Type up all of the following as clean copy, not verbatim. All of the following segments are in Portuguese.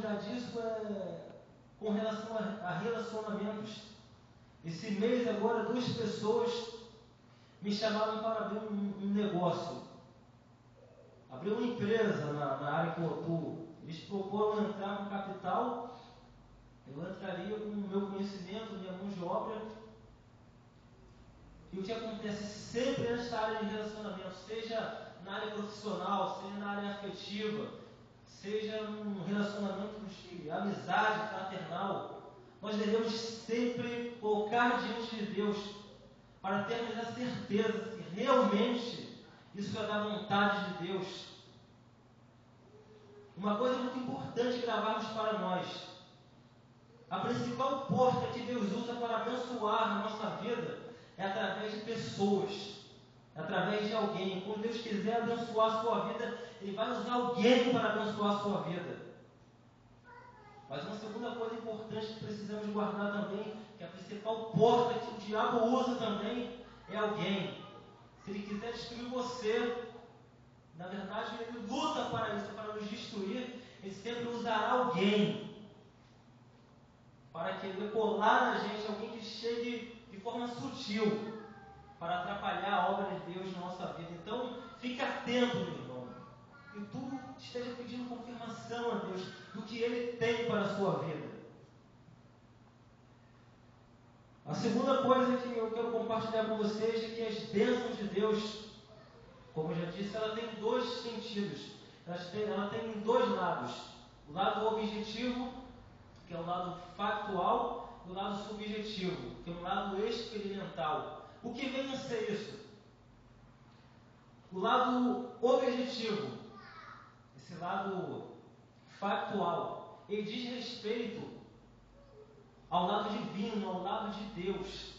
dar disso é com relação a relacionamentos. Esse mês agora, 2 pessoas me chamaram para abrir um negócio. Abrir uma empresa na área que eu atuo. Eles proporam entrar com capital. Eu entraria com o meu conhecimento, minha mão de obra. E o que acontece sempre nessa área de relacionamento, seja na área profissional, seja na área afetiva, seja num relacionamento de amizade fraternal, nós devemos sempre colocar diante de Deus para termos a certeza que realmente isso é da vontade de Deus. Uma coisa muito importante gravarmos para nós: a principal porta que Deus usa para abençoar a nossa vida é através de pessoas, é através de alguém. Quando Deus quiser abençoar a sua vida, Ele vai usar alguém para abençoar a sua vida. Mas uma segunda coisa importante que precisamos guardar também, que a principal porta que o diabo usa também é alguém. Se ele quiser destruir você, na verdade ele luta para isso, para nos destruir, ele sempre usará alguém para querer colar na gente, alguém que chegue de forma sutil para atrapalhar a obra de Deus na nossa vida. Então, fique atento, meu irmão, e tudo esteja pedindo confirmação a Deus do que Ele tem para a sua vida. A segunda coisa que eu quero compartilhar com vocês é que as bênçãos de Deus, como eu já disse, ela tem 2 sentidos. Ela tem 2 lados. O lado objetivo, que é o lado factual, e o lado subjetivo, que é o lado experimental. O que vem a ser isso? O lado objetivo, esse lado factual, ele diz respeito ao lado divino, ao lado de Deus.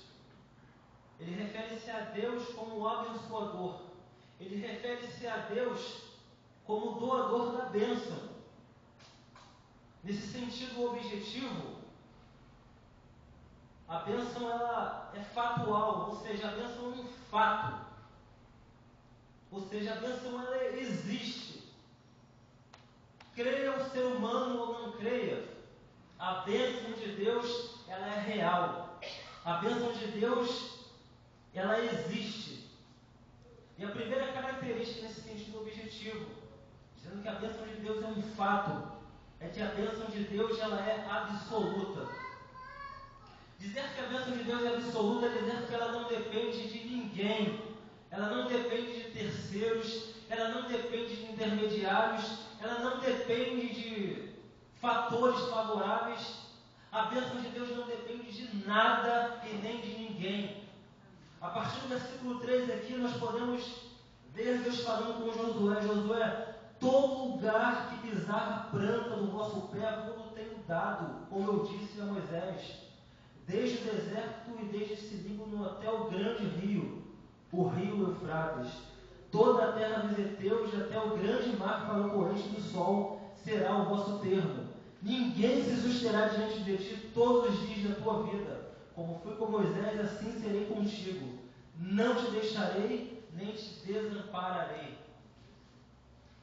Ele refere-se a Deus como o abençoador. Ele refere-se a Deus como o doador da bênção. Nesse sentido objetivo, a bênção ela é factual, ou seja, a bênção é um fato. Ou seja, a bênção ela existe. Creia o ser humano ou não creia, a bênção de Deus ela é real. A bênção de Deus ela existe. E a primeira característica nesse sentido objetivo, dizendo que a bênção de Deus é um fato, é que a bênção de Deus ela é absoluta. Dizer que a bênção de Deus é absoluta é dizer que ela não depende de ninguém, ela não depende de terceiros, ela não depende de intermediários, ela não depende de fatores favoráveis. A bênção de Deus não depende de nada e nem de ninguém. A partir do versículo 3 aqui nós podemos ver Deus falando com Josué: Josué, todo lugar que pisar a planta do vosso pé, vou tenho dado, como eu disse a Moisés, desde o deserto e desde esse Líbano até o grande rio, o rio Eufrates. Toda a terra dos heteus até o grande mar para o poente do sol será o vosso termo. Ninguém se susterá diante de ti todos os dias da tua vida. Como fui com Moisés, assim serei contigo. Não te deixarei, nem te desampararei.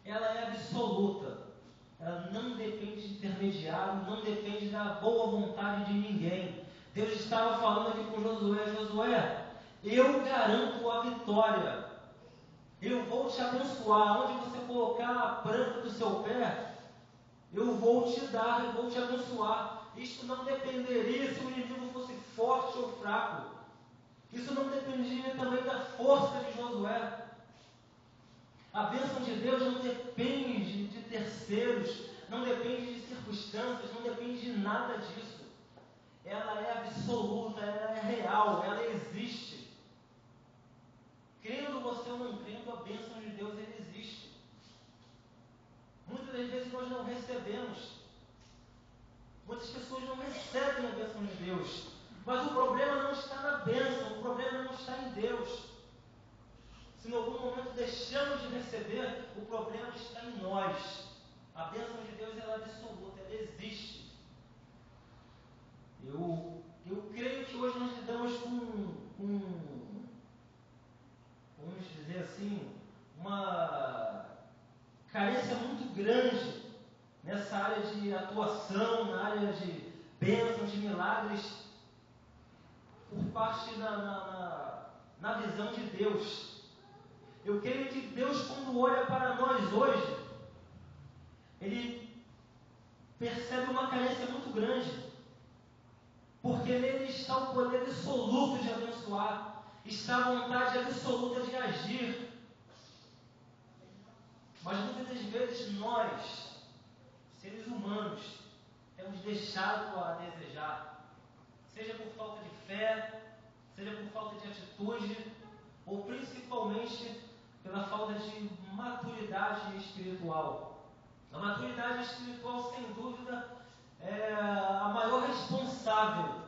Ela é absoluta. Ela não depende de intermediário, não depende da boa vontade de ninguém. Deus estava falando aqui com Josué: Josué, eu garanto a vitória. Eu vou te abençoar. Onde você colocar a planta do seu pé, eu vou te dar, eu vou te abençoar. Isto não dependeria se o inimigo fosse forte ou fraco. Isso não dependia também da força de Josué. A bênção de Deus não depende de terceiros, não depende de circunstâncias, não depende de nada disso. Ela é absoluta, ela é real, ela existe. Crendo você ou não crendo, a bênção de Deus ela existe. Muitas das vezes nós não recebemos. Muitas pessoas não recebem a bênção de Deus. Mas o problema não está na bênção, o problema não está em Deus. Se em algum momento deixamos de receber, o problema está em nós. A bênção de Deus ela é absoluta, ela existe. Eu creio que hoje nós lidamos com vamos dizer assim, uma carência muito grande nessa área de atuação, na área de bênçãos, de milagres, por parte na visão de Deus. Eu creio que Deus, quando olha para nós hoje, Ele percebe uma carência muito grande, porque nele está o poder absoluto de abençoar, está a vontade absoluta de agir. Mas muitas das vezes nós, seres humanos, temos deixado a desejar, seja por falta de fé, seja por falta de atitude, ou principalmente pela falta de maturidade espiritual. A maturidade espiritual, sem dúvida, é a maior responsável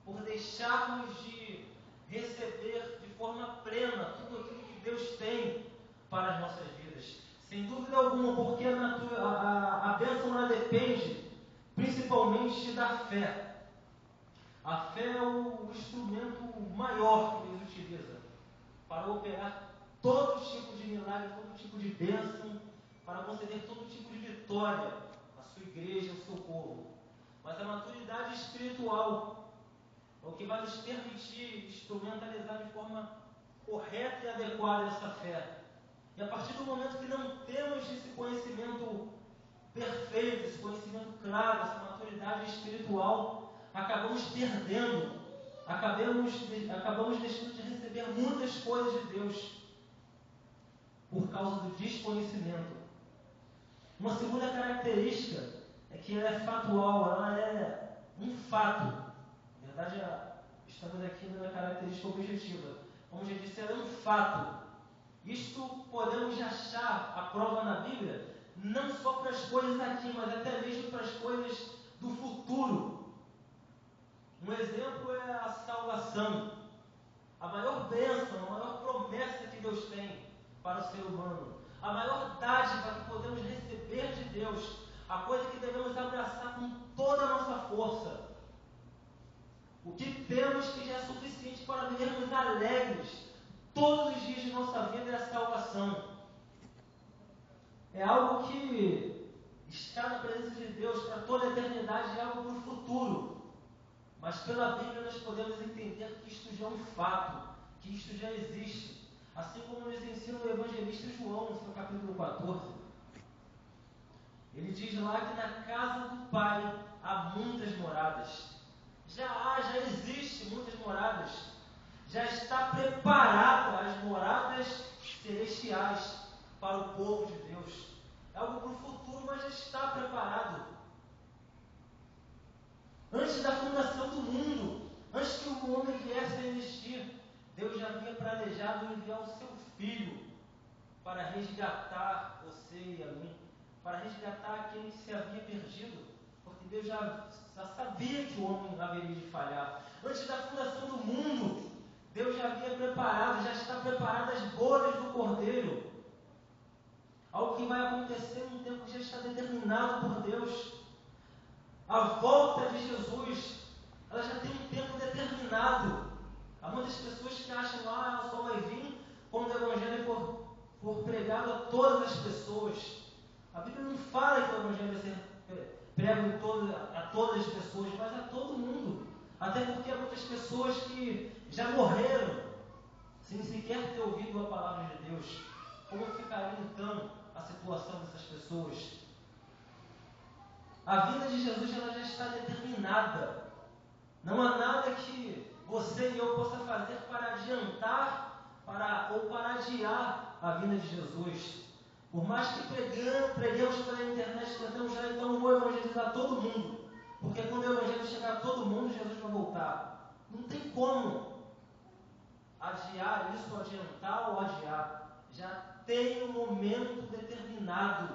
por deixarmos de receber de forma plena tudo aquilo que Deus tem para as nossas vidas. Sem dúvida alguma, porque a bênção ela depende principalmente da fé. A fé é o instrumento maior que Deus utiliza para operar todo tipo de milagre, todo tipo de bênção, para conceder todo tipo de vitória à sua igreja, ao seu povo. Mas a maturidade espiritual é o que vai nos permitir instrumentalizar de forma correta e adequada essa fé. E a partir do momento que não temos esse conhecimento perfeito, esse conhecimento claro, essa maturidade espiritual, acabamos perdendo, acabamos deixando de receber muitas coisas de Deus por causa do desconhecimento. Uma segunda característica é que ela é factual, ela é um fato. Na verdade, estamos aqui na característica objetiva. Como já disse, ela é um fato. Isto podemos achar a prova na Bíblia, não só para as coisas aqui, mas até mesmo para as coisas do futuro. Um exemplo é a salvação. A maior bênção, a maior promessa que Deus tem para o ser humano. A maior dádiva que podemos receber de Deus. A coisa que devemos abraçar com toda a nossa força. O que temos que já é suficiente para vivermos alegres todos os dias de nossa vida é a salvação. É algo que está na presença de Deus para toda a eternidade, é algo para o futuro. Mas pela Bíblia nós podemos entender que isto já é um fato, que isto já existe. Assim como nos ensina o evangelista João, no seu capítulo 14. Ele diz lá que na casa do Pai há muitas moradas. Já existe muitas moradas. Já está preparada as moradas celestiais para o povo de Deus. É algo para o futuro, mas já está preparado. Antes da fundação do mundo, antes que o homem viesse a existir, Deus já havia planejado enviar o seu Filho para resgatar você e a mim, para resgatar aquele que se havia perdido, porque Deus já sabia que o homem haveria de falhar. Antes da fundação do mundo, Deus já havia preparado, já está preparado as bodas do Cordeiro. Algo que vai acontecer num tempo que já está determinado por Deus. A volta de Jesus, ela já tem um tempo determinado. Há muitas pessoas que acham, ela só vai vir quando o Evangelho for pregado a todas as pessoas. A Bíblia não fala que o Evangelho vai ser prego a todas as pessoas, mas a todo mundo. Até porque há muitas pessoas que já morreram, sem sequer ter ouvido a palavra de Deus. Como ficaria então a situação dessas pessoas? A vida de Jesus ela já está determinada. Não há nada que você e eu possa fazer para adiantar ou para adiar a vinda de Jesus. Por mais que preguemos pela internet, tentamos já então vou evangelizar todo mundo. Porque quando o evangelho chegar a todo mundo, Jesus vai voltar. Não tem como adiar isso, adiantar ou adiar. Já tem um momento determinado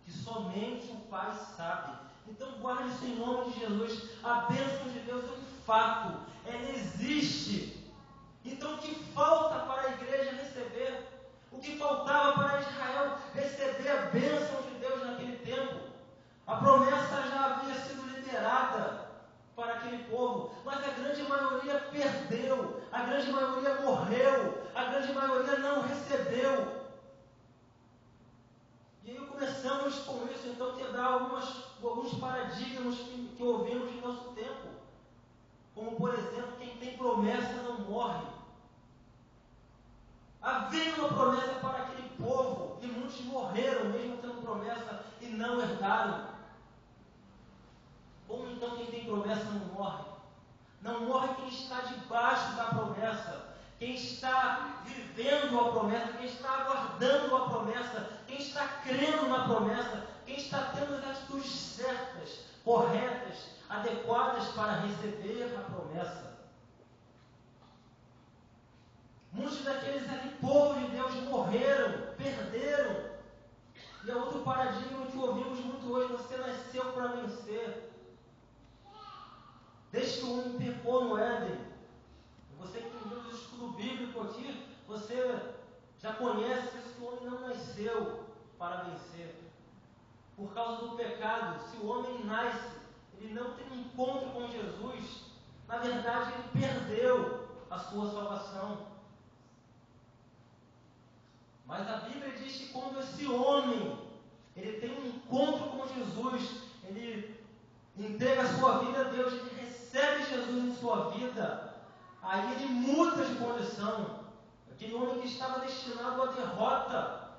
que somente o Pai sabe. Então guarde isso em nome de Jesus. A bênção de Deus é um fato, ela existe. Então o que falta para a igreja receber? O que faltava para Israel receber a bênção de Deus naquele tempo? A promessa já havia sido liberada para aquele povo, mas a grande maioria perdeu, a grande maioria morreu, a grande maioria não recebeu. E aí começamos com isso, então, quebrar algumas alguns paradigmas que ouvimos em nosso tempo. Como, por exemplo, quem tem promessa não morre. Havia uma promessa para aquele povo, e muitos morreram mesmo tendo promessa e não herdaram. Ou então quem tem promessa não morre. Não morre quem está debaixo da promessa, quem está vivendo a promessa, quem está aguardando a promessa, quem está crendo na promessa, quem está tendo as atitudes certas, corretas, adequadas para receber a promessa. Muitos daqueles ali, povo de Deus, morreram, perderam. E é outro paradigma que ouvimos muito hoje: você nasceu para vencer. Desde que o homem pecou no Éden, você que tem muito estudo bíblico aqui, você já conhece isso, que o homem não nasceu para vencer. Por causa do pecado, se o homem nasce, ele não tem um encontro com Jesus, na verdade ele perdeu a sua salvação. Mas a Bíblia diz que quando esse homem, ele tem um encontro com Jesus, ele entrega a sua vida a Deus, ele recebe Jesus em sua vida, aí ele muda de condição. Aquele homem que estava destinado à derrota,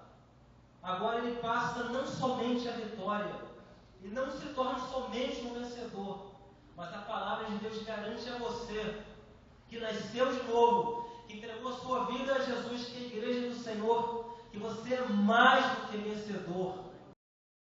agora ele passa não somente a vitória, e não se torna somente um vencedor, mas a palavra de Deus garante a você que nasceu de novo, que entregou a sua vida a Jesus, que é a igreja do Senhor, que você é mais do que vencedor.